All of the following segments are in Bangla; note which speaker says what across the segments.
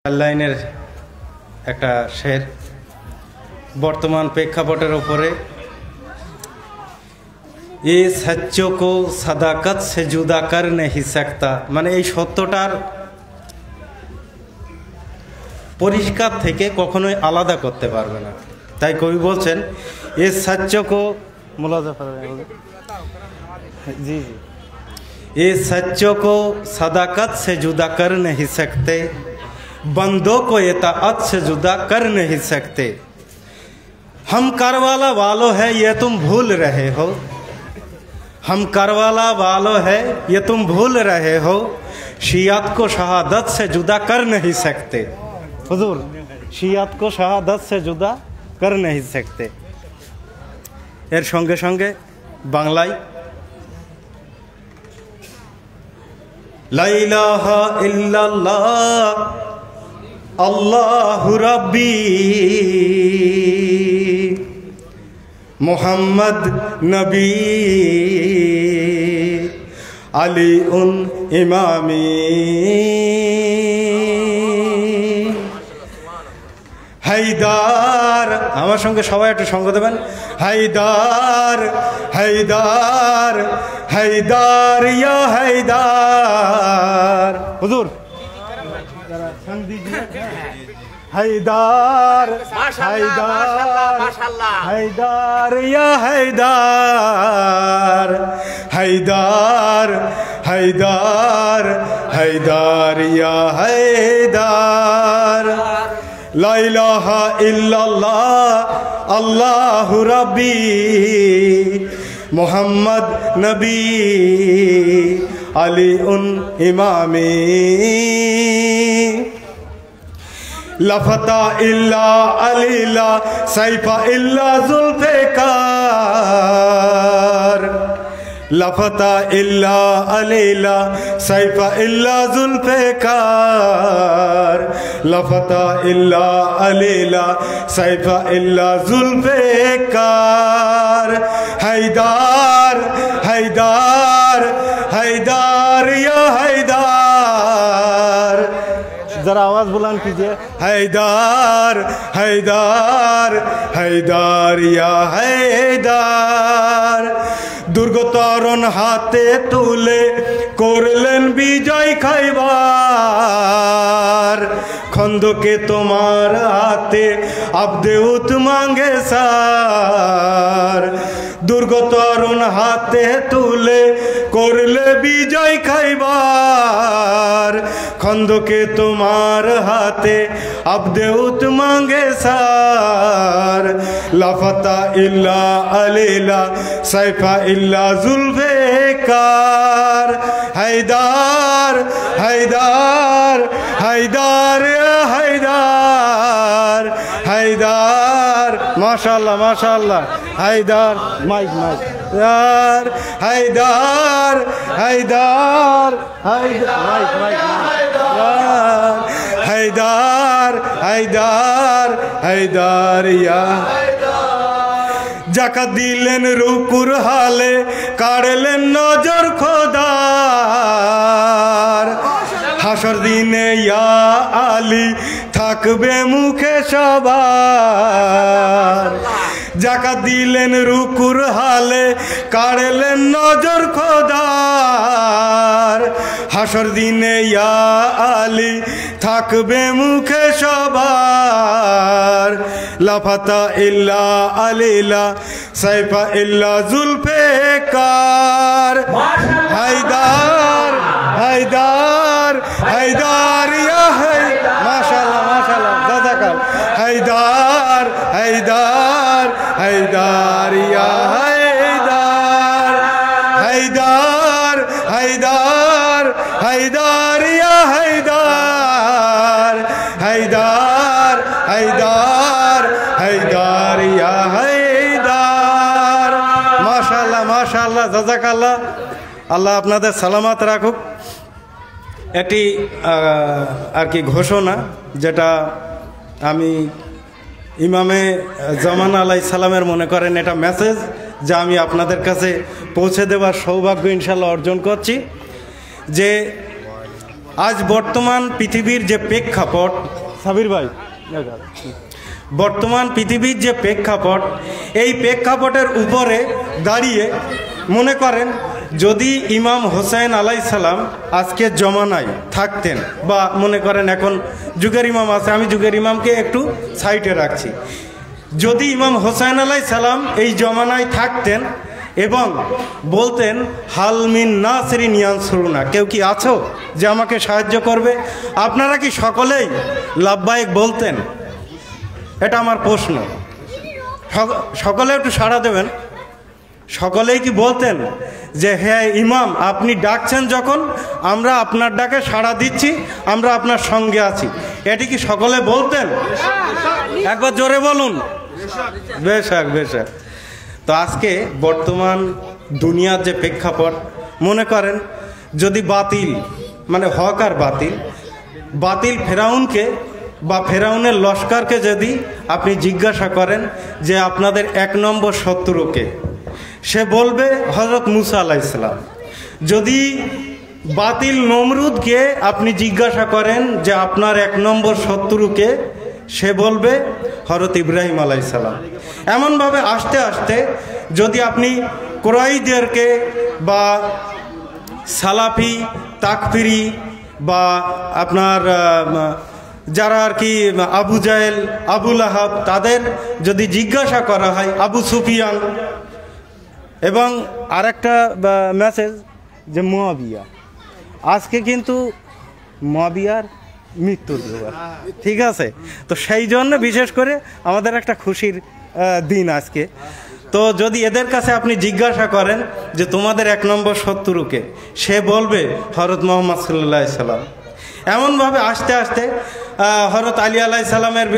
Speaker 1: লাইনের একটা শের বর্তমান প্রেক্ষাপটের উপরে এ সচ্চো কো সাদাকত সে জুদা কর नहीं सकता, মানে এই সত্যটার পরিষ্কার থেকে কখনোই আলাদা করতে পারবে না। তাই কবি বলছেন এ সচ্চো কো মুলাজা ফরমায়ে জি জি এ सच्चों को सदाकत से जुदा कर नहीं सकते, बंदों को इताअत से जुदा कर नहीं सकते। हम करवाला वालों है ये तुम भूल रहे हो, हम करवाला वालों है ये तुम भूल रहे हो, शियात को शहादत से जुदा कर नहीं सकते। हुजूर शियात को शहादत से जुदा कर नहीं सकते। एर संगे संगे बांग्लाय ला इलाहा इल्लल्लाह अल्लाहु रब्बी मुहम्मद नबी अली उन इमामी हैदार আমার সঙ্গে সবাই একটু সঙ্গ দেবেন हैदार हैदार हैदार या हैदार हुजूर जरा संग दीजिए हैदार हैदार हैदार या हैदार हैदार हैदार हैदार या हैदार ला इलाहा इल्लल्लाह अल्लाहु रब्बी मुहम्मद नबी अली उन इमामी लफता इल्ला अलीला सैफा इल्ला जुल्फ़िकार लफता इल्ला अलीला सैफा इल्ला जुल्फ़िकार लफता इल्ला अलीला सैफा इल्ला जुल्फ़िकार हैदार हैदार हैदार या हैदार जरा आवाज बुलंद कीजिए हैदार हैदार हैदार या हैदार दुर्गतरण हाथे तुले करलेन विजय खाइबार खंदके तुम्हार हाथे अब्देउत मांगे सार दुर्गतरण हाथे तुले करले विजय खाइबार खंदके तुम्हार हाथे अब्देउत मांगे सार लफता इल्ला अलीला सैफा इल्ला जुल्फ़िकार हैदार हैदार हैदार या हैदार हैदार माशाल्लाह माशाल्लाह हैदार माइक माइक यार हैदार हैदार हैदार माइक माइक यार हैदार हैदार हैदार या जाका दिलेन रुकुर हाले काड़लेन नजर खोदार हाशर दिने या आली थाकबे मुखे सबार जाका दिलेन रुकुर हाले काड़लेन नजर खोदार हाशर दिने या आली थाकबे मुखे सबार लफता इल्ला अलीला सैफा इल्ला जुल्फ़िकार हैदार हैदार हैदार या है माशाल्लाह माशाल्लाह जज़ाकल हैदार हैदार हैदार या हैदार हैदार हैदार हैदार या हैदार हैदार हैदार हैदार या हैदार माशाल्लाह माशाल्लाह जज़ाकल्लाह আল্লাহ আপনাদের সালামত রাখুক। একটি আর কি ঘোষণা যেটা আমি ইমামে জামান আলাইহিস সালামের মনে করেন এটা মেসেজ যা আমি আপনাদের কাছে পৌঁছে দেওয়ার সৌভাগ্য ইনশাআল্লাহ অর্জন করছি যে আজ বর্তমান পৃথিবীর যে প্রেক্ষাপট, সাবির ভাই, বর্তমান পৃথিবীর যে প্রেক্ষাপট, এই প্রেক্ষাপটের উপরে দাঁড়িয়ে মনে করেন যদি ইমাম হোসেন আলাইসাল্লাম আজকে জমানায় থাকতেন, বা মনে করেন এখন যুগের ইমাম আছে, আমি যুগের ইমামকে একটু সাইডে রাখছি, যদি ইমাম হোসেন আলাইসাল্লাম এই জমানায় থাকতেন এবং বলতেন হালমিন নাসরিন ইয়ানসুরুনা, কেউ কি আছো যে আমাকে সাহায্য করবে, আপনারা কি সকলেই লাব্বাইক বলতেন? এটা আমার প্রশ্ন। সকলে একটু সাড়া দেবেন। সকলেই কি বলতেন যে হ্যাঁ ইমাম আপনি ডাকছেন যখন আমরা আপনার ডাকে সাড়া দিচ্ছি, আমরা আপনার সঙ্গে আছি, এটি কি সকলে বলতেন? একবার জোরে বলুন। বেশক বেশক। তো আজকে বর্তমান দুনিয়ার যে প্রেক্ষাপট, মনে করেন যদি বাতিল মানে হক আর বাতিল ফেরাউনকে বা ফেরাউনের লস্করকে যদি আপনি জিজ্ঞাসা করেন যে আপনাদের 1 নম্বর শত্রুকে, সে বলবে হযরত মুসা আলাইহিসসালাম। যদি বাতিল নমরুদকে আপনি জিজ্ঞাসা করেন যে আপনার 1 নম্বর শত্রুকে, সে বলবে হযরত ইব্রাহিম আলাইহিসসালাম। এমনভাবে আস্তে আস্তে যদি আপনি কুরাইশদেরকে বা সালাফি তাকফিরি বা আপনার যারা আর কি আবু জাহেল আবু লাহাব, তাদের যদি জিজ্ঞাসা করা হয়, আবু সুফিয়ান, এবং আরেকটা মেসেজ যে মুয়াবিয়া, আজকে কিন্তু মুয়াবিয়ার মৃত্যুর দিবস, ঠিক আছে? তো সেই জন্য বিশেষ করে আমাদের একটা খুশির দিন আজকে। তো যদি এদের কাছে আপনি জিজ্ঞাসা করেন যে তোমাদের 1 নম্বর শত্রুকে, সে বলবে হযরত মুহাম্মদ সাল্লাল্লাহু আলাইহি সাল্লাম। এমনভাবে আস্তে আস্তে হযরত আলী আলাইহিস সালামের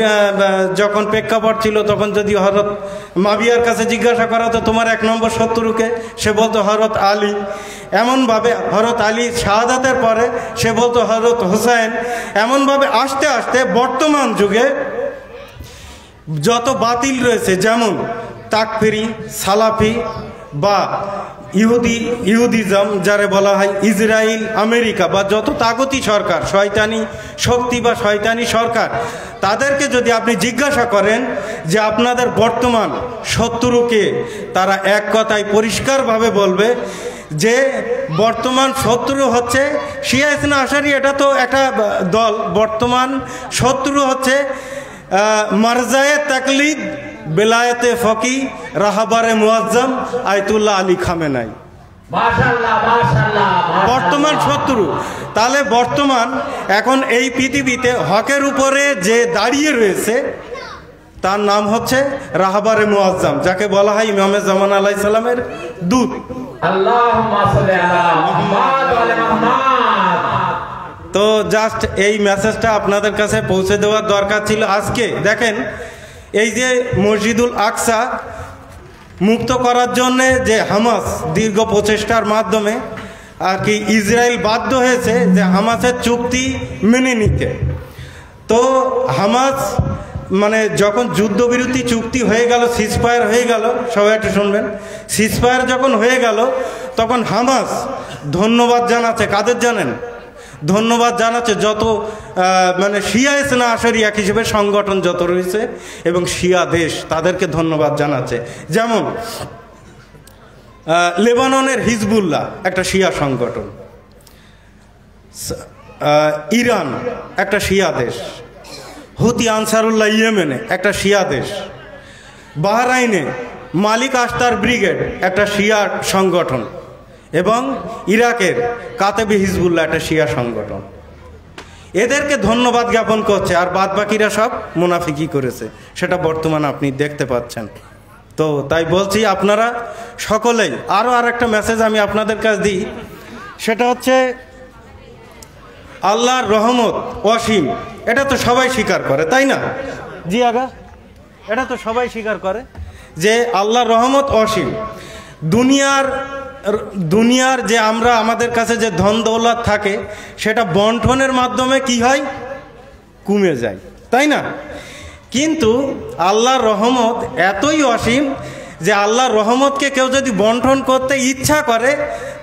Speaker 1: যখন প্রেক্ষাপট ছিল, তখন যদি হযরত মাবিয়ার কাছে জিজ্ঞাসা করা হতো তোমার 1 নম্বর শত্রুকে, সে বলতো হযরত আলী। এমনভাবে হযরত আলী শাহাদাতের পরে সে বলতো হযরত হোসেন। এমনভাবে আস্তে আস্তে বর্তমান যুগে যত বাতিল রয়েছে, যেমন তাকফিরি, সালাফি বা ইহুদিজম যারে বলা হয়, ইসরায়েল, আমেরিকা বা যত তাগতি সরকার, শয়তানি শক্তি বা শয়তানি সরকার, তাদেরকে যদি আপনি জিজ্ঞাসা করেন যে আপনাদের বর্তমান শত্রুকে, তারা এক কথায় পরিষ্কারভাবে বলবে যে বর্তমান শত্রু হচ্ছে শিয়া ইসনা আশারি। এটা তো একটা দল। বর্তমান শত্রু হচ্ছে মারজায়ে তাকলিদ, বেলায়েতে ফকি, রাহাবারে মুআজ্জম আয়াতুল্লাহ আলী খামেনাই, বর্তমান শত্রু। তাহলে বর্তমান এখন এই পৃথিবীতে হকের উপরে যে দাঁড়িয়ে রয়েছে, তার নাম হচ্ছে রাহাবারে মুআজ্জম, যাকে বলা হয় ইমামে জামান আলাইহিস সালামের দূত। তো জাস্ট এই মেসেজটা আপনাদের কাছে পৌঁছে দেওয়ার দরকার ছিল। আজকে দেখেন, এই যে মসজিদুল আকসা মুক্ত করার জন্যে যে হামাস দীর্ঘ প্রচেষ্টার মাধ্যমে আর কি ইসরায়েল বাধ্য হয়েছে যে হামাসের চুক্তি মেনে নিতে। তো হামাস মানে যখন যুদ্ধবিরতি চুক্তি হয়ে গেল, সিজফায়ার হয়ে গেল, সবাই একটু শুনবেন, সিজফায়ার যখন হয়ে গেল, তখন হামাস ধন্যবাদ জানাচ্ছে কাদের জানেন? ধন্যবাদ জানাচ্ছে যত মানে শিয়া ইসনা আশারি এক হিসেবে সংগঠন যত রয়েছে এবং শিয়া দেশ, তাদেরকে ধন্যবাদ জানাচ্ছে। যেমন লেবাননের হিজবুল্লাহ একটা শিয়া সংগঠন, ইরান একটা শিয়া দেশ, হুতি আনসারুল্লাহ ইয়েমেনে একটা শিয়া দেশ, বাহরাইনে মালিক আশতার ব্রিগেড একটা শিয়া সংগঠন, এবং ইরাকের কাতেবে হিজবুল্লাহ একটা শিয়া সংগঠন। এদেরকে ধন্যবাদ জ্ঞাপন করছে, আর বাদ বাকিরা সব মুনাফিকি করেছে, সেটা বর্তমানে আপনি দেখতে পাচ্ছেন। তো তাই বলছি আপনারা সকলেই, আরও একটা মেসেজ আমি আপনাদের কাছে দিই, সেটা হচ্ছে আল্লাহর রহমত অসীম, এটা তো সবাই স্বীকার করে, তাই না? জি আগা, এটা তো সবাই স্বীকার করে যে আল্লাহর রহমত অসীম। দুনিয়ার যে আমরা আমাদের কাছে যে ধন দৌলত থাকে, সেটা বন্টনের মাধ্যমে কি হয়? কমে যায়, তাই না? কিন্তু আল্লাহর রহমত এতই অসীম যে আল্লাহর রহমতকে কেউ যদি বন্টন করতে ইচ্ছা করে,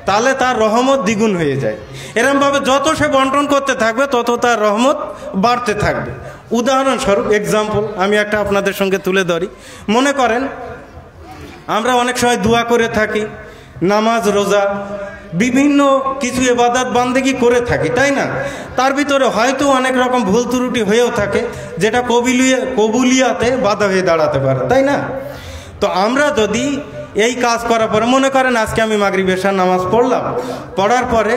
Speaker 1: তাহলে তার রহমত দ্বিগুণ হয়ে যায়। এরকমভাবে যত সে বন্টন করতে থাকবে তত তার রহমত বাড়তে থাকবে। উদাহরণস্বরূপ এক্সাম্পল আমি একটা আপনাদের সঙ্গে তুলে ধরি। মনে করেন আমরা অনেক সময় দোয়া করে থাকি, নামাজ রোজা বিভিন্ন কিছু ইবাদত বান্দেগি করে থাকি, তাই না? তার ভিতরে হয়তো অনেক রকম ভুল ত্রুটি হয়েও থাকে যেটা কবুলিয়াতে বাধা হয়ে দাঁড়াতে পারে, তাই না? তো আমরা যদি এই কাজ করার পরে মনে করেন আজকে আমি মাগরিব এশার নামাজ পড়লাম, পড়ার পরে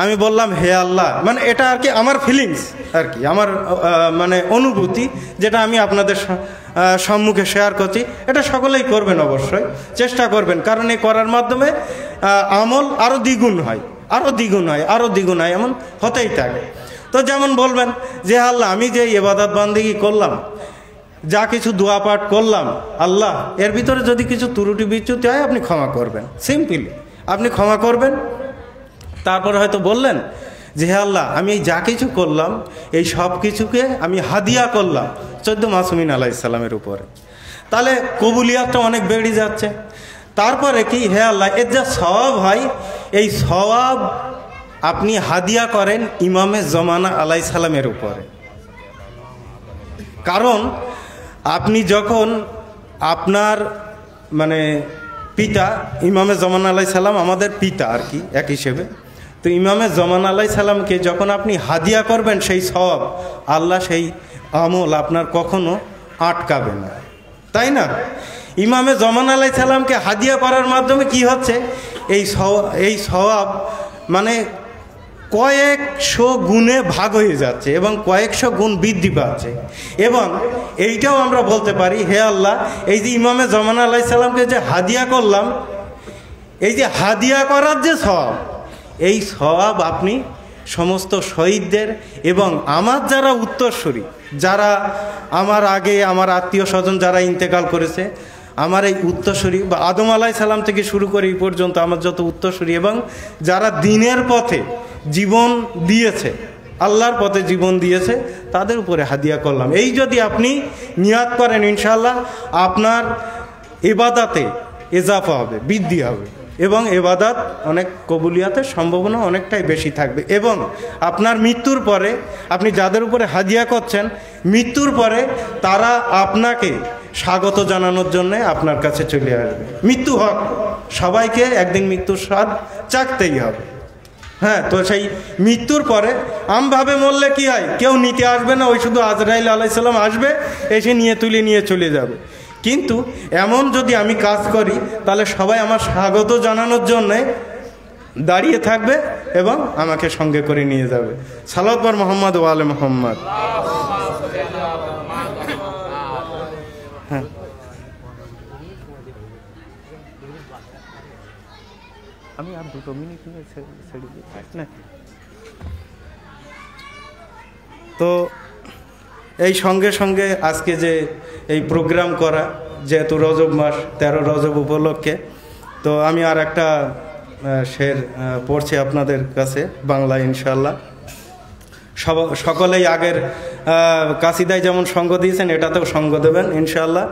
Speaker 1: আমি বললাম হে আল্লাহ, মানে এটা আর কি আমার ফিলিংস আর কি, আমার মানে অনুভূতি, যেটা আমি আপনাদের সম্মুখে শেয়ার করছি। এটা সকলেই করবেন, অবশ্যই চেষ্টা করবেন, কারণ এই করার মাধ্যমে আমল আরও দ্বিগুণ হয়, আরও দ্বিগুণ হয়, আরও দ্বিগুণ হয়, এমন হতেই থাকে। তো যেমন বলবেন যে আল্লাহ আমি যে ইবাদত বান্দেগি করলাম, যা কিছু দোয়া পাঠ করলাম, আল্লাহ এর ভিতরে যদি কিছু ত্রুটি বিচ্যুতি হয় আপনি ক্ষমা করবেন, সিম্পলি আপনি ক্ষমা করবেন। তারপর হয়তো বললেন যে হে আল্লাহ আমি এই যা কিছু করলাম এই সব কিছুকে আমি হাদিয়া করলাম 14 মাসুমিন আলাইহিস সালামের উপরে, তাহলে কবুলিয়াতটা অনেক বেড়ে যাচ্ছে। তারপরে কি, হে আল্লাহ এর যা সওয়াব হয় এই সওয়াব আপনি হাদিয়া করেন ইমামে জমানা আলাইহিস সালামের উপরে। কারণ আপনি যখন আপনার মানে পিতা ইমামে জমানা আলাইহিস সালাম আমাদের পিতা আর কি এক হিসেবে, তো ইমামে জমানা আলাইহিস সালামকে যখন আপনি হাদিয়া করবেন সেই সওয়াব আল্লাহ সেই আমল আপনার কখনো আটকাবে না, তাই না? ইমামে জমানা আলাইহিস সালামকে হাদিয়া করার মাধ্যমে কি হচ্ছে, এই সওয়াব মানে কয়েকশো গুণে ভাগ হয়ে যাচ্ছে এবং কয়েকশো গুণ বৃদ্ধি পাচ্ছে। এবং এইটাও আমরা বলতে পারি হে আল্লাহ এই যে ইমামে জমানা আলাইহিস সালামকে যে হাদিয়া করলাম, এই যে হাদিয়া করার যে সওয়াব, এই সওয়াব আপনি সমস্ত শহীদদের এবং আমার যারা উত্তরসূরি, যারা আমার আগে আমার আত্মীয় স্বজন যারা ইন্তেকাল করেছে, আমার এই উত্তরসূরি বা আদম আলাইহিস সালাম থেকে শুরু করে এই পর্যন্ত আমার যত উত্তরসূরি এবং যারা দ্বীনের পথে জীবন দিয়েছে, আল্লাহর পথে জীবন দিয়েছে, তাদের উপরে হাদিয়া করলাম। এই যদি আপনি নিয়াত করেন ইনশাআল্লাহ আপনার ইবাদাতে ইজাফা হবে, বৃদ্ধি হবে এবং ইবাদত অনেক কবুলিয়াতের সম্ভাবনা অনেকটাই বেশি থাকবে। এবং আপনার মৃত্যুর পরে আপনি যাদের উপরে হাদিয়া করছেন, মৃত্যুর পরে তারা আপনাকে স্বাগত জানানোর জন্য আপনার কাছে চলে আসবে। মৃত্যু হক, সবাইকে একদিন মৃত্যুর স্বাদ চাকতেই হবে। হ্যাঁ, তো সেই মৃত্যুর পরে আমভাবে মরলে কি হয়, কেউ নিতে আসবে না, ওই শুধু আজরাইল আলাইহিস সালাম আসবে, এসে নিয়ে চলে যাবে। কিন্তু এমন যদি আমি কাজ করি তাহলে সবাই আমার স্বাগত জানানোর জন্যে দাঁড়িয়ে থাকবে এবং আমাকে সঙ্গে করে নিয়ে যাবে। সালাত বার মোহাম্মদ ওয়া আলে মোহাম্মদ। হ্যাঁ, আমি আর 2 মিনিট নিয়ে ছেড়ে দিই না। তো এই সঙ্গে সঙ্গে আজকে যে এই প্রোগ্রাম করা, যেহেতু রজব মাস 13 রজব উপলক্ষে, তো আমি আর একটা শের পড়ছি আপনাদের কাছে বাংলা ইনশাআল্লাহ। সকলেই আগের কাসিদায় যেমন সঙ্গ দিয়েছেন এটাতেও সঙ্গ দেবেন ইনশাআল্লাহ।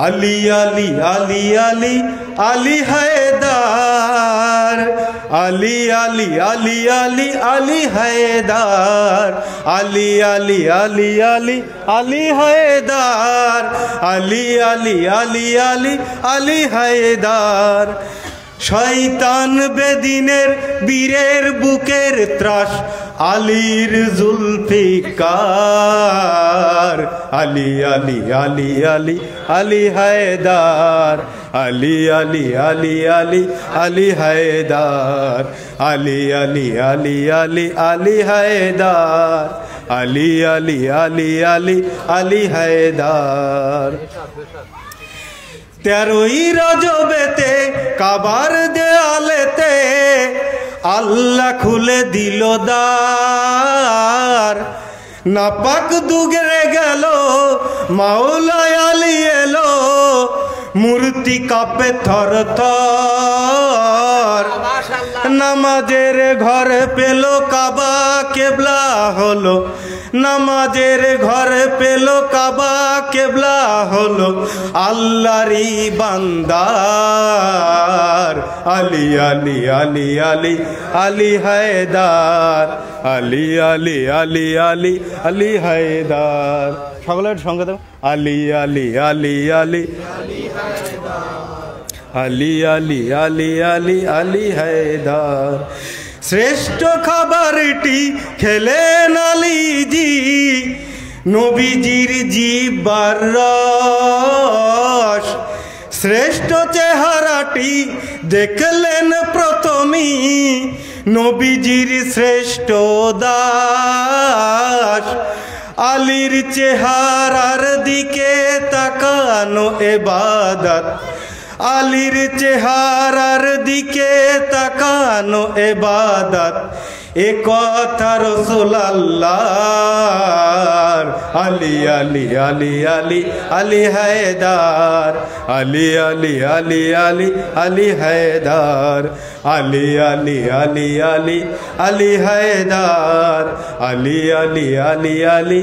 Speaker 1: আলী আলী আলী আলী আলী হায়দার, আলী আলী আলী আলী আলী হায়দার, আলী আলী আলী আলী আলী হায়দার, আলী আলী আলী আলী আলী হায়দার। শয়তান বেদিনের বীরের বুকের ত্রাস আলীর জুলফিকার, আলী আলী আলী আলী আলী হায়দার, আলী আলী আলী আলী আলী হায়দার, আলী আলী আলী আলী আলী হায়দার, আলী আলী আলী আলী আলী হায়দার। 13ই রজবেতে কাবার দেয়ালেতে আল্লাহ খুলে দিল দ্বার, নাপাক দুগরে গেল মাওলা আলী এলো, মূর্তি কাঁপে থর থর, নামাজের ঘরে পেল কাবা কেবলা হলো, নামাজের ঘর পেল কাবা, কেবলা হলো আল্লাহরই বান্দার। আলী আলী আলী আলী আলী হায়দার, আলী আলী আলী আলী আলী হায়দার। সকলের সঙ্গে দেব আলী আলী আলী আলী আলী আলী আলী আলী আলী হায়দার। শ্রেষ্ঠ খাবারটি খেলেন আলীজি, নবীজির জিহ্বার রস। শ্রেষ্ঠ চেহারাটি দেখলেন প্রথমেই, নবীজির শ্রেষ্ঠ দাস। আলীর চেহারার দিকে তাকানো ইবাদত, আলীর চেহারার দিকে তাকানো ইবাদত। এ কথা রাসূল আল্লাহর। আলী আলী আলী আলী আলী হায়দার, আলী আলী আলী আলী আলী হায়দার, আলী আলী আলী আলী আলী হায়দার, আলী আলী আলী আলী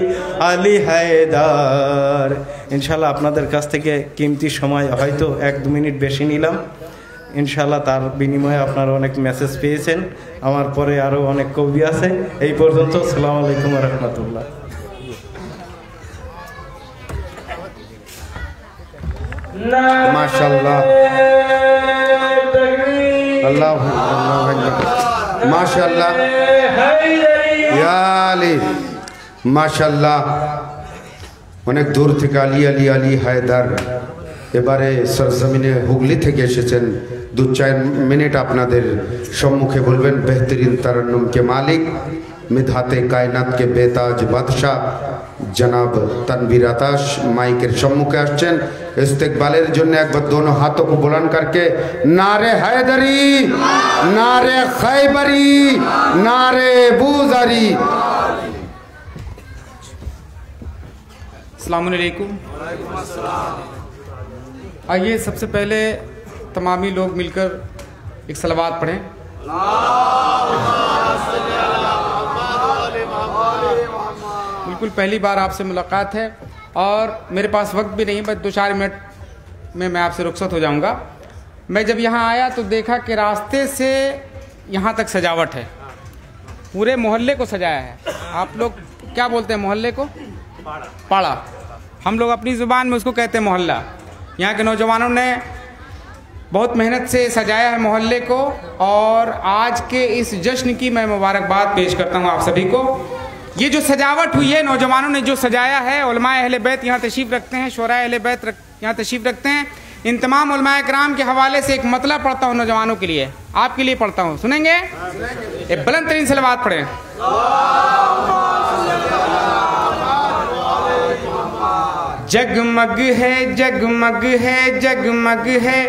Speaker 1: আলী হায়দার। ইনশাআল্লাহ আপনাদের কাছ থেকে কিমতি সময় হয়তো 1-2 মিনিট বেশি নিলাম। ইনশাআল্লাহ তার বিনিময়ে আপনারা অনেক মেসেজ পেয়েছেন। আমার পরে আরও অনেক কবি আছে। এই পর্যন্ত। আসসালামু আলাইকুম ওয়া রাহমাতুল্লাহ।
Speaker 2: মাশাআল্লাহ, আল্লাহু আকবার, মাশাআল্লাহ, ইয়া আলী, মাশাআল্লাহ। অনেক দূর থেকে আলী আলী আলী হায়দার এবারে সরজমিনে হুগলি থেকে এসেছেন। 2-4 মিনিট আপনাদের সম্মুখে বলবেন বেহতরিন তারান্নুম के मालिक, मिधाते कायनात के बेताज बादशाह जनाब तनवीर आताश माइकेर सम्मुखे आसছেন। इस्तेकबालेर जन्य एकबार दोनों हाथों को बुलंद करके नारे हैदरी, नारे खैबरी, नारे बूजारी।
Speaker 3: अस्सलाम वालेकुम। आइए सबसे पहले तमामी लोग मिलकर एक सलावत पढ़ें। बिल्कुल पहली बार आपसे मुलाकात है और मेरे पास वक्त भी नहीं, बस 2-4 मिनट में मैं आपसे रुखसत हो जाऊंगा। मैं जब यहाँ आया तो देखा कि रास्ते से यहाँ तक सजावट है, पूरे मोहल्ले को सजाया है। आप लोग क्या बोलते हैं मोहल्ले को? पाड़ा। हम लोग अपनी ज़ुबान में उसको कहते हैं मोहल्ला। यहाँ के नौजवानों ने बहुत मेहनत से सजाया है मोहल्ले को और आज के इस जश्न की मैं मुबारकबाद पेश करता हूँ आप सभी को। ये जो सजावट हुई है, नौजवानों ने जो सजाया है, उलमाए अहले बैत यहाँ तशरीफ़ रखते हैं, शोराए अहले बैत यहाँ तशरीफ़ रखते हैं। इन तमाम उलमाए कराम के हवाले से एक मतलब पढ़ता हूँ नौजवानों के लिए, आपके लिए पढ़ता हूँ, सुनेंगे? एक बुलंद तरीन सलावत पढ़ें। जगमग है जगमग है जगमग है,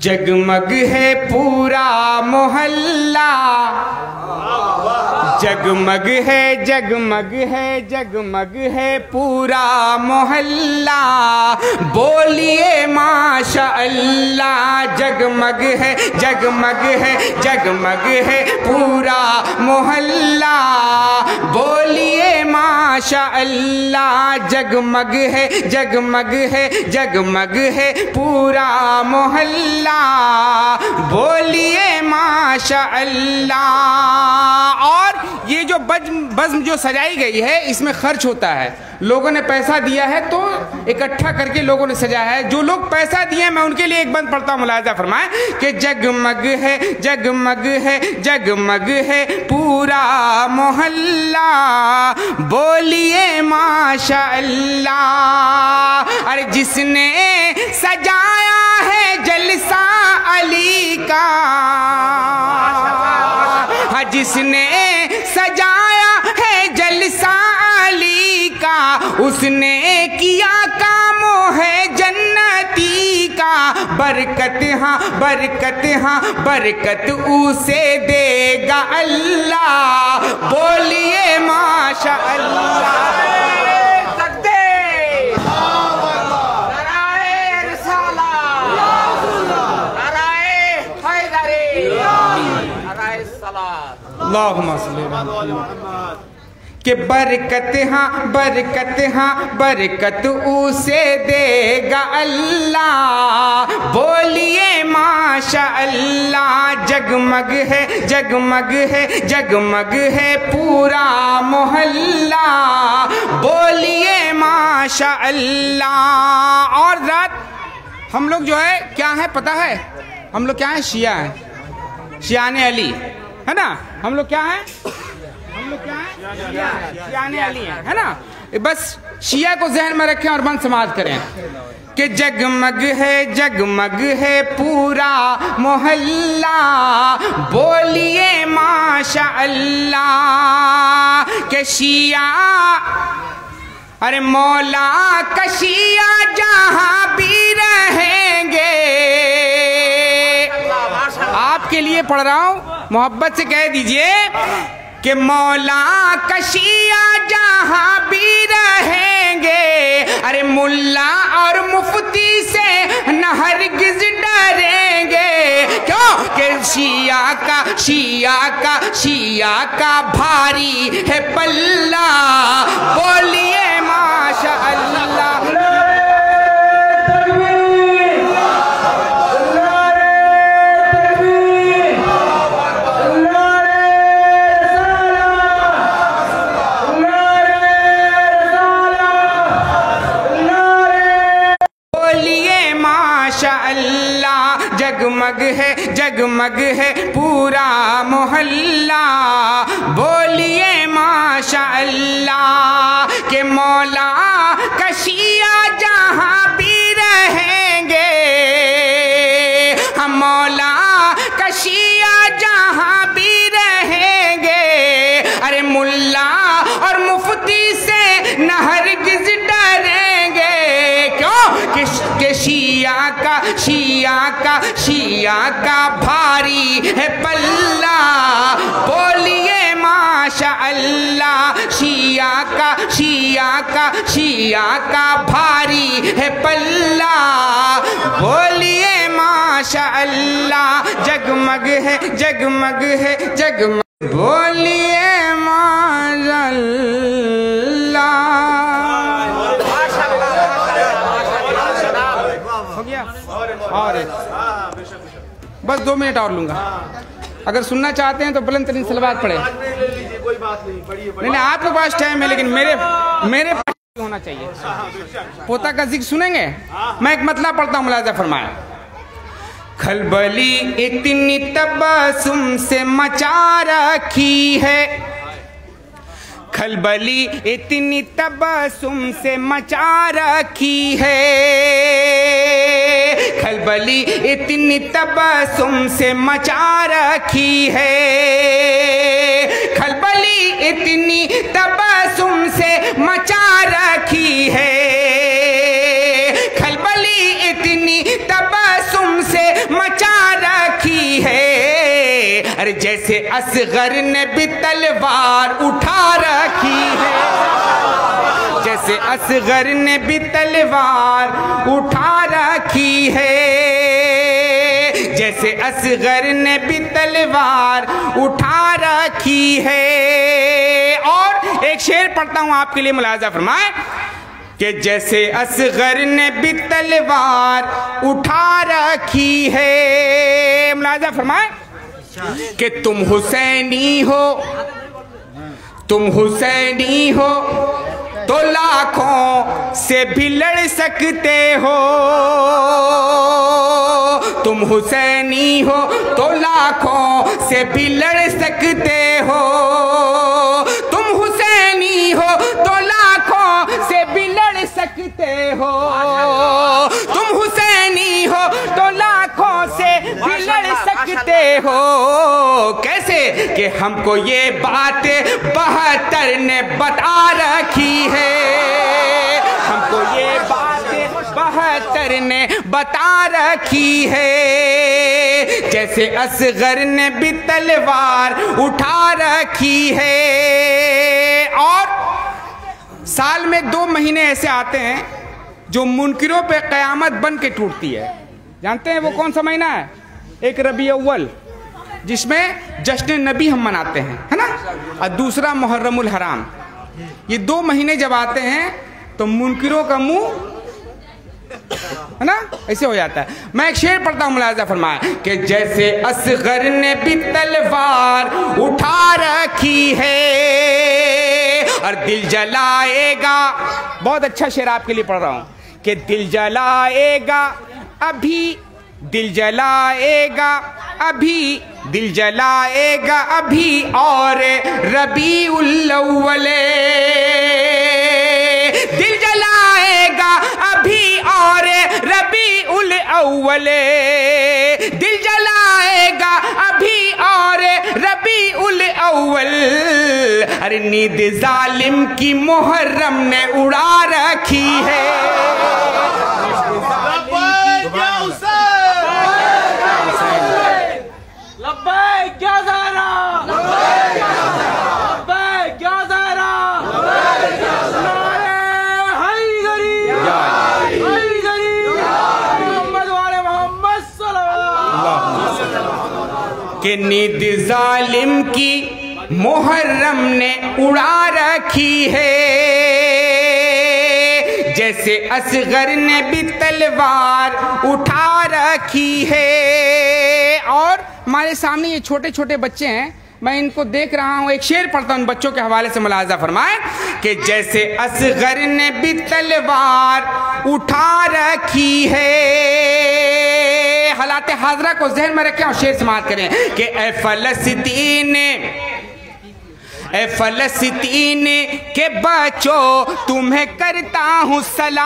Speaker 3: जगमग है पूरा मोहल्ला। जगमग है जगमग है जगमग है पूरा मोहल्ला। बोलिए माशा अल्लाह। जगमग है जगमग है जगमग है पूरा मोहल्ला। बोलिए माशा अल्लाह। जगमग है जगमग है जगमग है पूरा मोहल्ला। बोलिए माशा अल्लाह। और ये जो बज़्म जो सजाई गई है, इसमें खर्च होता है। लोगों ने पैसा दिया है तो इकट्ठा करके लोगों ने सजाया है। जो लोग पैसा दिए, मैं उनके लिए एक बंद पढ़ता हूँ, मुलाहिज़ा फरमाएं कि जगमग है जगमग है जगमग है पूरा मोहल्ला। बोलिए माशा अल्लाह। अरे जिसने सजाया है जलसा अली का, हाँ जिसने सजाया है जलसा अली का, उसने किया कामों है जन्नती का। बरकत हाँ बरकत हाँ बरकत उसे देगा अल्लाह। बोलिए माशा अल्लाह। कि बरकत हाँ बरकत उसे देगा अल्लाह। बोलिए माशा अल्लाह। जगमग है पूरा मोहल्ला। बोलिए माशा अल्लाह। और रात हम लोग जो है क्या है पता है? हम लोग क्या है? शिया है, शियाने अली है ना। हम लोग क्या है? शियाने अली है ना। बस शिया को जहन में रखें और मन समाज करें कि जगमग है पूरा मोहल्ला। बोलिए माशा अल्लाह। के शिया अरे मौला कशिया जहां भी रहेंगे। आपके लिए पढ़ रहा हूं, मोहब्बत से कह दीजिए कि मौला कशिया जहां भी रहेंगे। अरे मुल्ला और मुफ्ती से न हरगिज डरेंगे। क्यों? कि शिया का भारी है पल्ला। बोलिए माशा अल्लाह। जगमग है पूरा मोहल्ला। बोलिए माशा अल्लाह। के मौला कशिया जहां भी रहेंगे। हम मौला कशिया जहां भी रहेंगे। अरे मुल्ला और मुफ्ती से न हरगिज डरेंगे। क्यों? कि शिया का भारी है पल्ला। बोलिए माशा अल्लाह। शिया का भारी है पल्ला। बोलिए माशा अल्लाह। जगमग है। बोलिए माशा अल्लाह। हो गया? और बस 2 मिनट और लूंगा। अगर सुनना चाहते हैं तो बुलंद तरीन सलवात पढ़े। नहीं, आपके पास टाइम है, लेकिन मेरे पास होना चाहिए। पोता का जिक्र सुनेंगे? मैं एक मतलब पढ़ता हूँ, मुलाजा फरमाया। खलबली इतनी तबस्सुम से मचा रखी है। खलबली इतनी तबस्सुम से मचा रखी है। खलबली इतनी तबस्सुम से मचा रखी है। खलबली इतनी तबस्सुम से मचा रखी है। खलबली इतनी तबस्सुम से मचा रखी है। अरे जैसे असगर ने भी तलवार उठा रखी है। जैसे असगर ने भी तलवार उठा रखी है। जैसे असगर ने भी तलवार उठा रखी है। और एक शेर पढ़ता हूं आपके लिए, मुलाजा फरमाए कि जैसे असगर ने भी तलवार उठा रखी है। मुलाजा फरमाए कि तुम हुसैनी हो तो लाखों से भी लड़ सकते हो। तुम हुसैनी हो तो लाखों से भी लड़ सकते हो। तुम हुसैनी हो तो लाखों से भी लड़ सकते हो। तुम हुसैनी हो तो लाखों से भी लड़ सकते हो। कैसे? कि हमको ये बात 72 ने बता रखी है। हमको ये बात 72 ने बता रखी है। जैसे असगर ने भी तलवार उठा रखी है। और साल में 2 महीने ऐसे आते हैं जो मुनकिरों पे क़यामत बन के टूटती है। जानते हैं वो कौन सा महीना है? एक रबी अव्वल, जिसमें जश्न नबी हम मनाते हैं, है ना, और दूसरा मुहर्रमुल हराम। ये 2 महीने जब आते हैं तो मुनकिरों का मुंह है ना ऐसे हो जाता है। मैं एक शेर पढ़ता हूँ, मुलाजा फरमाया कि जैसे असगर ने भी तलवार उठा रखी है और दिल जलाएगा। बहुत अच्छा शेर आपके लिए पढ़ रहा हूँ कि दिल जलाएगा अभी, दिल जलाएगा अभी, दिल जलाएगा अभी और रबीउल अव्वले, दिल जलाएगा अभी और रबीउल अव्वले, दिल जलाएगा अभी और रबीउल अव्वल। अरे नींद जालिम की मुहर्रम ने उड़ा रखी है। कि नींद जालिम की मुहर्रम ने उड़ा रखी है, जैसे असगर ने भी तलवार उठा रखी है। और हमारे सामने ये छोटे छोटे बच्चे हैं, मैं इनको देख रहा हूँ। एक शेर पढ़ता हूँ बच्चों के हवाले से, मुलाजा फरमाए कि जैसे असगर ने भी तलवार उठा रखी है। हालात हाजरा को ज़हन में रखें और शेर समाअत करें कि ए फलस्तीन के बच्चों तुम्हें करता हूँ सलाम,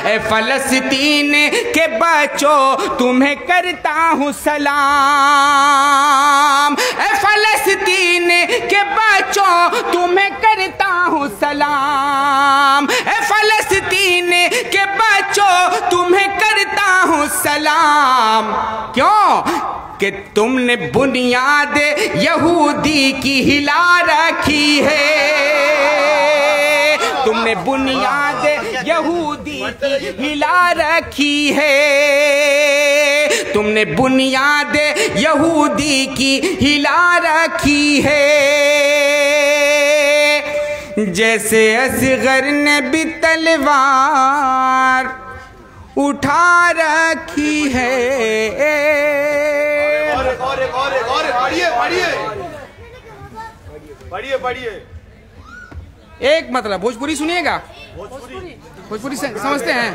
Speaker 3: ए फलस्तीन के बच्चों तुम्हें करता हूँ सलाम, ए फलस्तीन के बच्चों तुम्हें करता हूँ सलाम, ए फलस्तीन के बच्चों तुम्हें करता हूँ सलाम। क्यों कि तुमने बुनियाद यहूदी की हिला रखी है, तुमने बुनियाद यहूदी की हिला रखी है, तुमने बुनियाद यहूदी की हिला रखी है। जैसे असगर ने भी तलवार उठा रखी है। पढ़िए। एक मतलब भोजपुरी सुनिएगा, भोजपुरी समझते हैं,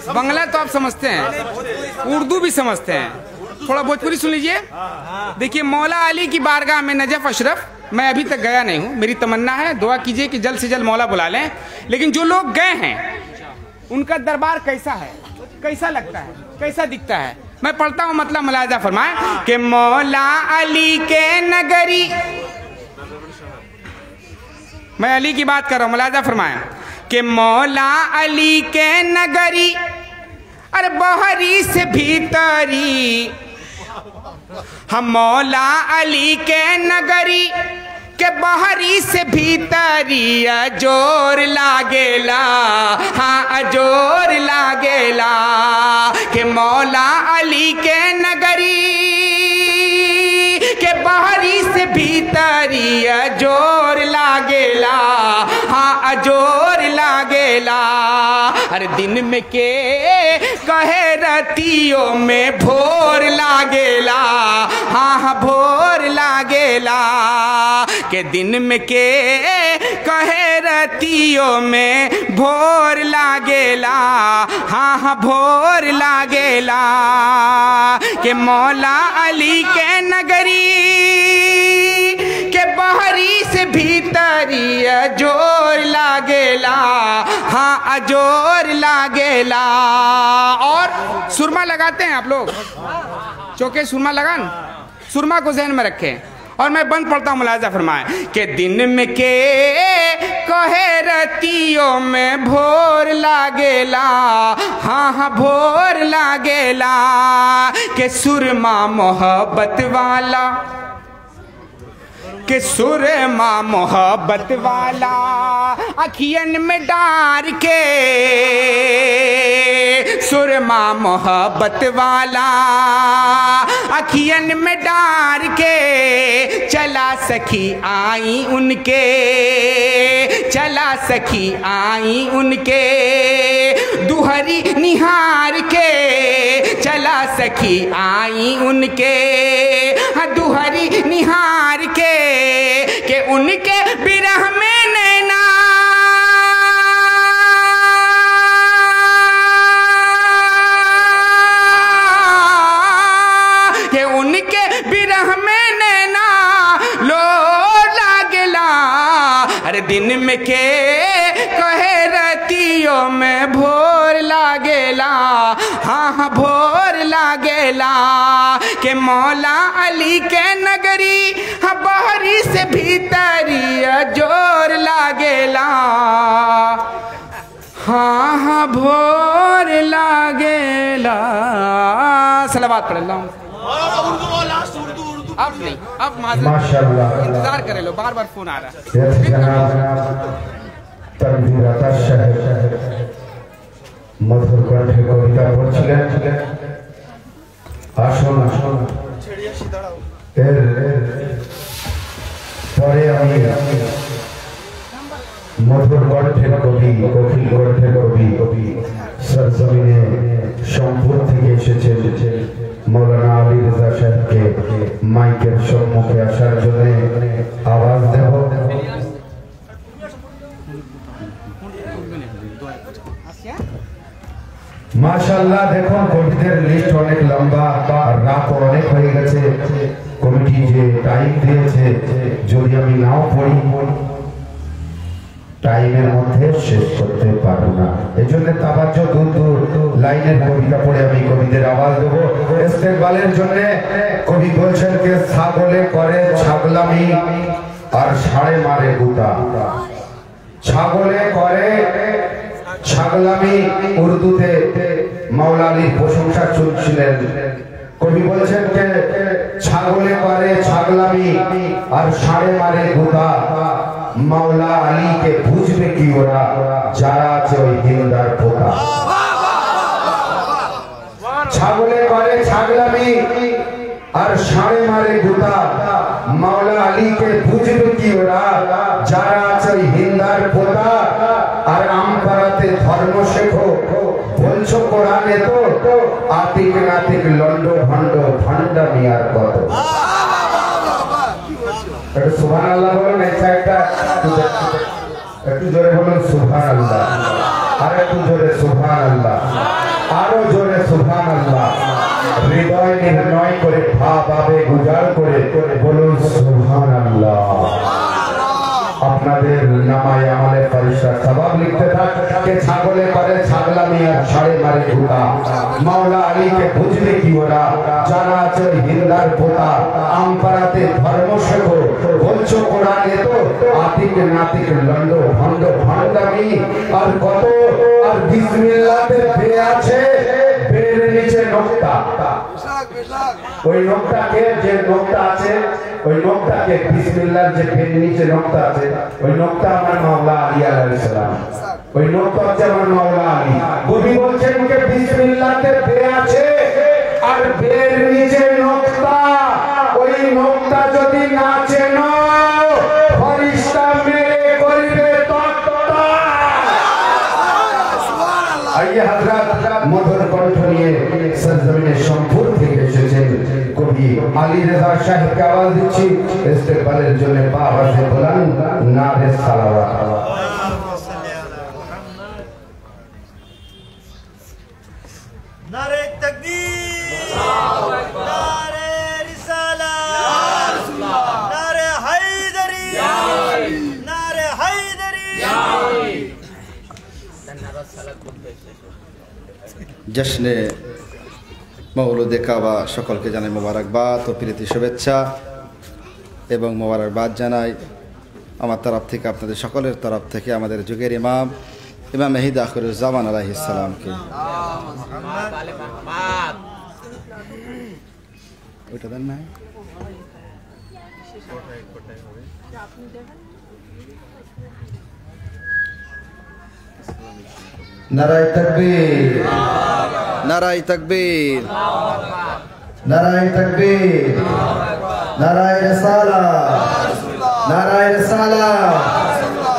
Speaker 3: बांग्ला तो आप समझते हैं, उर्दू भी समझते हैं, थोड़ा भोजपुरी सुन लीजिए। देखिए, मौला अली की बारगाह में नजफ अशरफ, मैं अभी तक गया नहीं हूँ, मेरी तमन्ना है, दुआ कीजिए कि जल्द से जल्द मौला बुला लें। लेकिन जो लोग गए हैं उनका दरबार कैसा है, कैसा लगता है, कैसा दिखता है, मैं पढ़ता हूँ मतलब, मुलाजा फरमाए कि मौला अली के नगरी, मैं अली की बात कर रहा हूँ, मुलाजा फरमाए कि मौला अली के नगरी, अरे बहरी से भीतरी, हम मौला अली के नगरी के बहरी से भीतरी अजोर लागेला, हाँ अजोर लागेला, के मौला अली के नगरी के बहरी से भीतरी अजोर लागेला, हाँ अजोर लागेला। हर दिन में के कहे रतियों में भोर लागेला, हाँ हाँ भोर लागेला, के दिन में के कहे रतियों में भोर लागेला, हाँ हाँ भोर लागेला, के मौला अली के नगरी के बहरी से भीतरी अजोर लागेला, हाँ अजोर लागेला। और सुरमा लगाते हैं आप लोग, चौके सुरमा लगान, सुरमा को ज़हन में रखें। और मैं बंद पढ़ता हूँ, मुलाजा फरमाए कि दिन में के कहे रतियों में भोर लागेला, हाँ हाँ भोर लागेला, के सुरमा मोहब्बत वाला, के सुरमा मोहब्बत वाला अखियन में डार के सुरमा मोहब्बत वाला अखियन में डार के चला सखी आई उनके, चला सखी आई उनके दुहरी निहार के, चला सखी आई उनके दुहरी निहार के उनके बिरह में नैना के उनके बिरह में नैना लो लागला। अरे दिन में के कहे रतियों में भोर लागेला, हाँ हाँ भोर लागेला के मौला अली के नगरी हाँ बाहरी से भीतरी जोर लागेला, हाँ हाँ भोर लागेला। सलावत पढ़ लो। अब नहीं, अब माशाअल्लाह इंतजार करे लो, बार बार फोन आ रहा है।
Speaker 2: मधुर कंठे कविता पढ़ছিলেন। আসুন এর পরে আমি মধুর কণ্ঠের কবি, কোকিল কণ্ঠের কবি সরজমিনে সম্পুর থেকে এসেছেন মৌলানা আলী রেজা সাহেবকে মাইকের সম্মুখে আসার জন্য আওয়াজ দেব। মাশাআল্লাহ দেখুন কবিদের লিস্ট অনেক লম্বা আর রাত অনেক হয়ে গেছে। কমিটি যে টাইম দিয়েছে যদি আমি নাও পড়ি টাইমের মধ্যে শেষ করতে পারবো না, এই জন্য তাবাজ্জু দূর লাইনের কবিতা পড়ে আমি কবিদের আওয়াজ দেবো। ইস্তেকবালের জন্য কবি বলছেন যে ছাগলে করে ছাগলামি আর ষাঁড়ে মারে গুতা। ছাগলে করে ছাগলামি উর্দুতে মাওলা আলীর প্রশংসা চলছিলেন। কবি বলছেন যে ছাগলে করে ছাগলামি আর ষাঁড়ে মারে গুতা, মাওলা আলীকে বুঝবে কি ওরা যারা আছে ওই হিন্দার পোতা। ছাগলে করে ছাগলামি আর ষাঁড়ে মারে গুতা, মাওলা আলীকে বুঝবে কি ওরা যারা আছে ওই হিন্দার পোতা। আর আমপাড়াতে ধর্ম শেখো বলছো কোরআনে তো আতিক নাতিক লন্ড ভণ্ড ভণ্ডামি আর কত। একটু সুবহানাল্লাহ বলুন, একটু জোরে বলুন সুবহানাল্লাহ, আর একটু জোরে সুবহানাল্লাহ, আরো জোরে সুবহানাল্লাহ। হৃদয় নির্ণয় করে ভাব আবেগ উজাড় করে বলুন সুবহানাল্লাহ। আপনাদের নামায় আমাদের ফরিশতা সওয়াব লিখতে থাকে ছাগলে করে ছাগলামি আর ষাঁড়ে মারে গুতা, মাওলা আলীকে বুঝবে কি ওরা যারা আছে হিন্দার পোতা। আমপাড়াতে ধর্ম শেখো বলছো কোরআনে তো আতিক নাতিক লন্ড ভণ্ড ভণ্ডামি আর কত। আর বিসমিল্লাহতে বে আছে, বের নিচে নোক্তা, ওই নোক্তাকে যে নোক্তা আছে ওই নোক্তাকে বিসমিল্লাহর যে বের নিচে নোক্তা আছে ওই নোক্তা আমার মাওলা আলী আলাইহিস সালাম, ওই নোক্তা হচ্ছে আমার মাওলা আলী। কবি বলছেন যে বিসমিল্লাহতে বে আছে আর বের নিচে নোক্তা, ওই নোক্তা যদি না চেনো ফরিশতা মেরে করবে তক্তা। আইয়ে হযরত মধুর কণ্ঠ নিয়ে সরজমিনে সম্পুর থেকে এসেছেন কবি আলী রেজা সাহেবকে আওয়াজ দিচ্ছি। ইস্তেকবালের জন্য বাবাসে বলান নারে সালাওয়াত।
Speaker 4: नारे तकबीर, नारे रिसालत, नारे हैदरी, नारे हैदरी।
Speaker 5: জশ্নে মৌলুদে কাবা সকলকে জানাই মোবারকবাদ ও প্রীতি শুভেচ্ছা এবং মোবারকবাদ জানাই আমার তরফ থেকে, আপনাদের সকলের তরফ থেকে আমাদের যুগের ইমাম মেহেদী আখিরুজ্জামান আলাইহিস সালামকে। ওইটা দেন না, নারায়ে তাকবীর, নারায়ে তাকবীর, নারায়ে তাকবীর, নারায়ে রিসালাত, নারায়ে রিসালাত,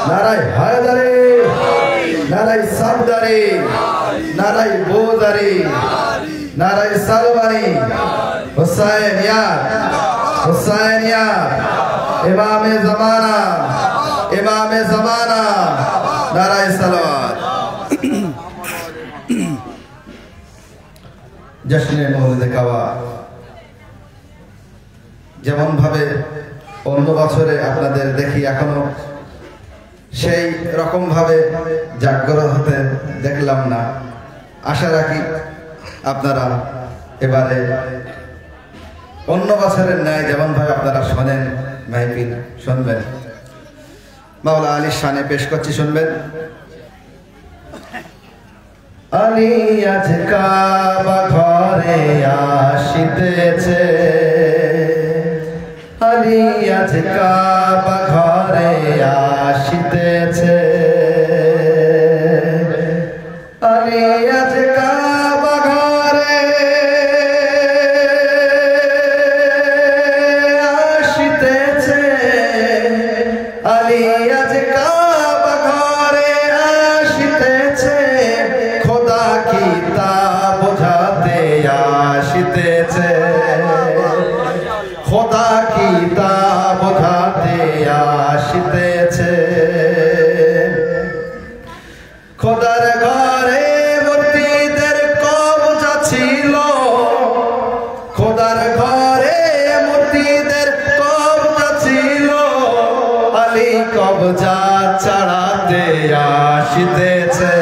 Speaker 5: নারায়ে হায়দারি, নারায়ে সাবদারি, নারায়ে বোদারি, নারায়ে সালবানি, হুসাইনিয়াত, হুসাইনিয়াত, ইমামে জামানা, ইমামে জামানা, নারায়ে সালাওয়াত। জশ্নে মওলিদে কাবা যেমন ভাবে অন্য বছরে আপনাদের দেখি এখনো সেই রকম ভাবে জাগ্রত হতে দেখলাম না। আশা রাখি আপনারা এবারে অন্য বছরের ন্যায় যেমন ভাবে আপনারা শোনেন, মাহফিল শুনবেন। মাওলা আলীর শানে পেশ করছি, শুনবেন। আলী আজ কাবা ঘরে আসিতেছে, আলী আজ কাবা ঘরে আসিতেছে, আলী আজ কাবা ঘরে আসিতেছে, আলী আজ কাবা ঘরে আসিতেছে, খোদা কি তা বোঝাতে আসিতেছে, খোদা কি তা বোঝাতে আসিতেছে। খোদার ঘরে মূর্তিদের কবজা ছিল, খোদার ঘরে মূর্তিদের কবজা ছিল, আলী কবজা ছাড়াতে আসিতেছে,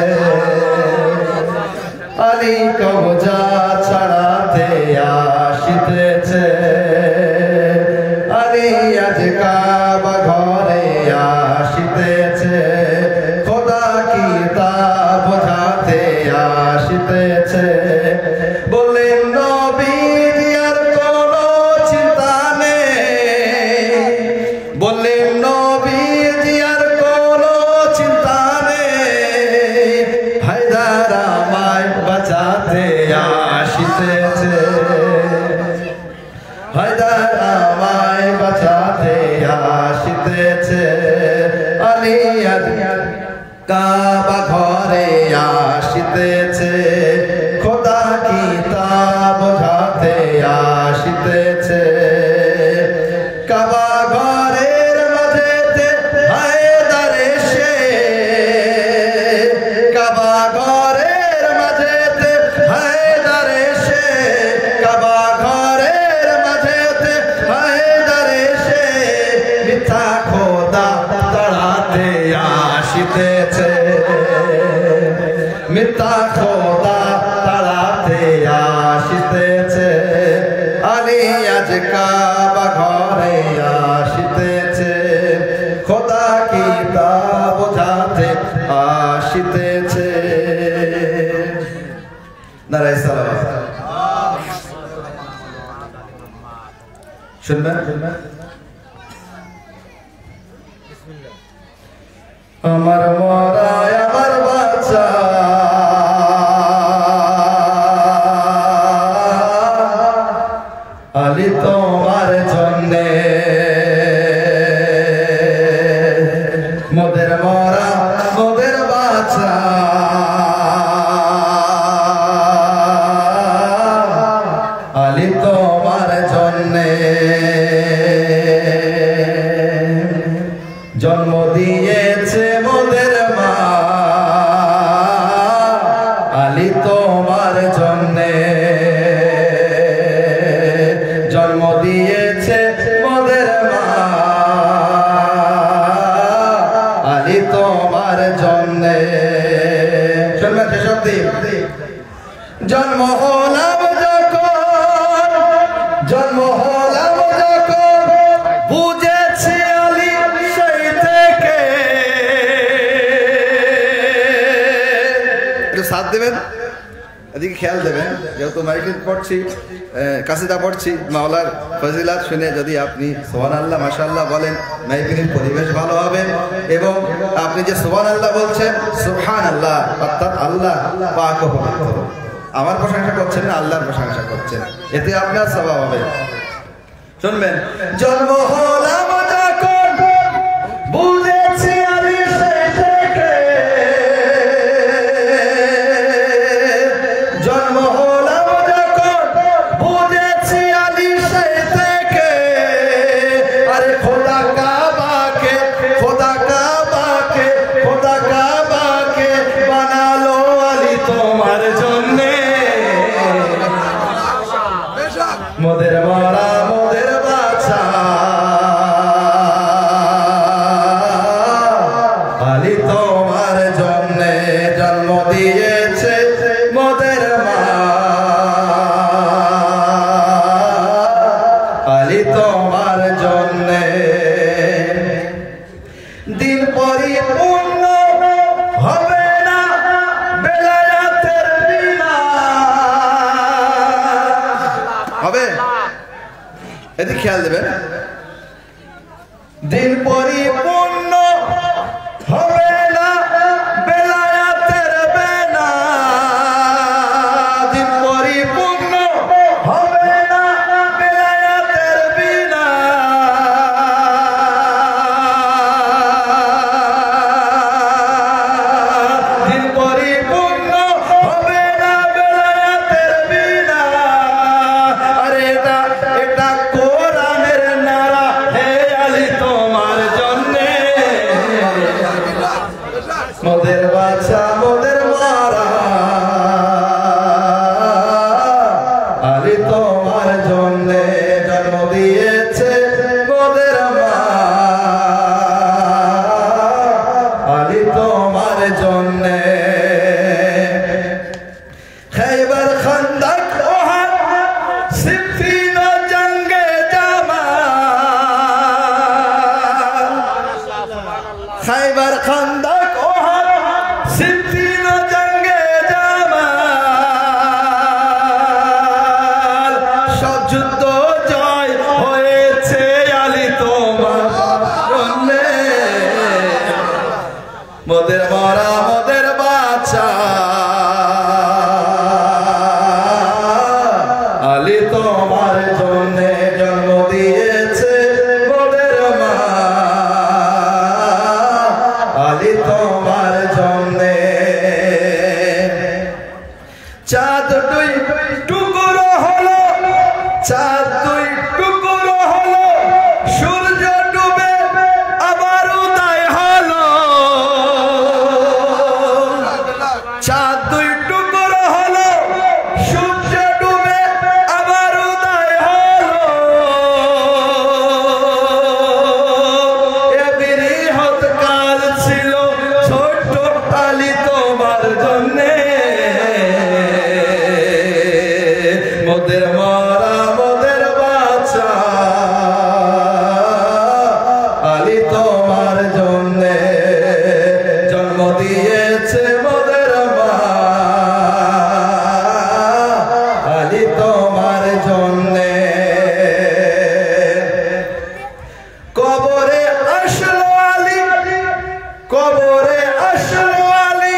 Speaker 5: আলী কবজা ছাড়াতে আসিতেছে, আলী আজ কাবা ঘরে আসিতেছে, খোদা কি তা বোঝাতে আসিতেছে। বললেন নবীজি আর কোনো চিন্তা নেই, বললেন নবীজি আর কোনো চিন্তা নেই, হায়দার আমায় বাঁচাতে আসিতেছে, হায়দার আমায় বাঁচাতে আসিতেছে, আলী আজ কাবা ঘরে আসিতেছে, খোদা কি তা বোঝাতে আসিতেছে। কাবা ঘরের মাঝেতে হায়দার এসে, কাবা ঘরের মাঝেতে হায়দার এসে, কাবা ঘরের মাঝেতে হায়দার এসে, মিথ্যা খোদা তাড়াতে আসিতেছে, মিথ্যা খোদা তাড়াতে আসিতেছে, আলী আজ কাবা ঘরে আসিতেছে, খোদা কি তা বোঝাতে আসিতেছে। নারায়ে সালাওয়াত। শুনবেন। আমার মরায় আমার বাচ্চা, আলী তোমার জন্যে, মোদের মরা মোদের বাচ্চা, আলী তোমার জন্যে, জন্ম দিয়েছে মোদের মা, আলী তোমার জন্যে, জন্ম দিয়েছে মোদের মা, আলী তোমার জন্যে। শুনবেন সেসব দিন। জন্ম হলাম যখন, জন্ম হলাম যখন, বুঝেছি আলী সেই থেকে। একটু সাথ দেবেন, এদিকে খেয়াল দেবেন, যেহেতু মাইকিন পড়ছি, কাসিদা পড়ছি, মাওলার ফজিলাত শুনে যদি আপনি সুবহানাল্লাহ মাশাআল্লাহ বলেন, মাইকিনের পরিবেশ ভালো হবে। এবং আপনি যে সুবহানাল্লাহ বলছেন, সুবহানাল্লাহ অর্থাৎ আল্লাহ পাক ও পবিত্র, আমার প্রশংসা করছেন না, আল্লাহর প্রশংসা করছেন, এতে আপনার সওয়াব হবে। শুনবেন, জন্ম হলাম যখন বুঝেছি আমি সেই থেকে, জন্ম হলাম যখন বুঝেছি আমি সেই থেকে, আরে খোদা কাবাকে, খোদা কাবাকে, খোদা কাবাকে বানালো আলী তোমার জন্যে, মোদের মারা মোদের বাচ্চা আলী তোমার জন্যে জন্ম দিয়েছে মোদের মা, আলী তোমার জন্যে দিন পরিপূর্ণ হবে না বেলায়েতের বিনা, হবে? এদিকে খেয়াল দেবেন, দিন পরিপূর্ণ হবে না বেলায়েতের বিনা, দিন পরিপূর্ণ হবে না বেলায়েতের বিনা, দিন পরিপূর্ণ হবে না বেলায়েতের বিনা, আরে এটা এটা কোরআনের নারা, হে আলী তোমার জন্যে, মোদের বাচ্চা মোদের মারা আলী তোমার জন্যে জন্ম দিয়েছে মোদের মা, আলী তোমার জন্যে খাইবার খান্দক ওহাদ সিফিন জঙ্গে জামাল, খাইবার খান্দক ওহাদ সিফিন জঙ্গে জামাল, সব যুদ্ধ জয় হয়েছে আলী তোমার জন্যে, মোদের মরা মোদের বাচ্চা আলী তোমার জন্যে জন্ম দিয়েছে মোদের মা, আলী তোমার জন্যে চাঁদ দুই টুকরো হলো, চাঁদ দুই টুকরো হলো, সূর্য ডুবে আবার উদয় হলো, চাঁদ দুই টুকরো হলো, সূর্য ডুবে আবার উদয় হলো, এ বৃহৎ কাল ছিল ছোট্ট আলী তোমার জন্যে, মোদের মারা মোদের বাচ্চা আলী তোমার জন্যে জন্ম দিয়েছে মোদের মা, আলী তোমার জন্যে কবরে আসলো আলী, কবরে আসলো আলী,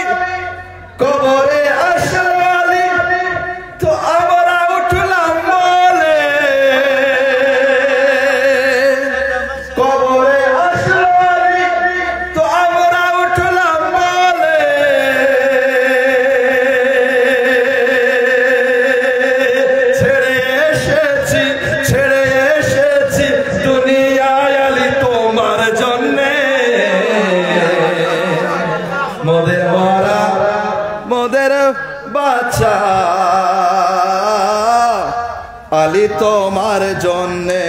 Speaker 5: কবরে আসলো আলী, তো আমরা উঠলাম বলে, কবরে আসলো আলী, তো আমরা উঠলাম বলে, ছেড়ে এসেছি দুনিয়ায় আলী তোমার জন্যে, মোদের মারা মোদের বাচ্চা আলী তোমার জন্যে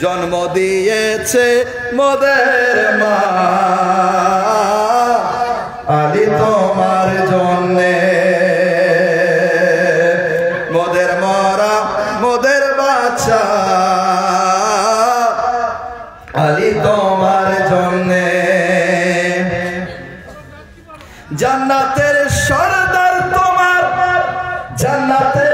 Speaker 5: জন্ম দিয়েছে মোদের মা, আলী তোমার জন্যে মোদের মরা মোদের বাচ্চা আলী তোমার জন্যে জান্নাতের সরদার তোমার
Speaker 2: জান্নাতে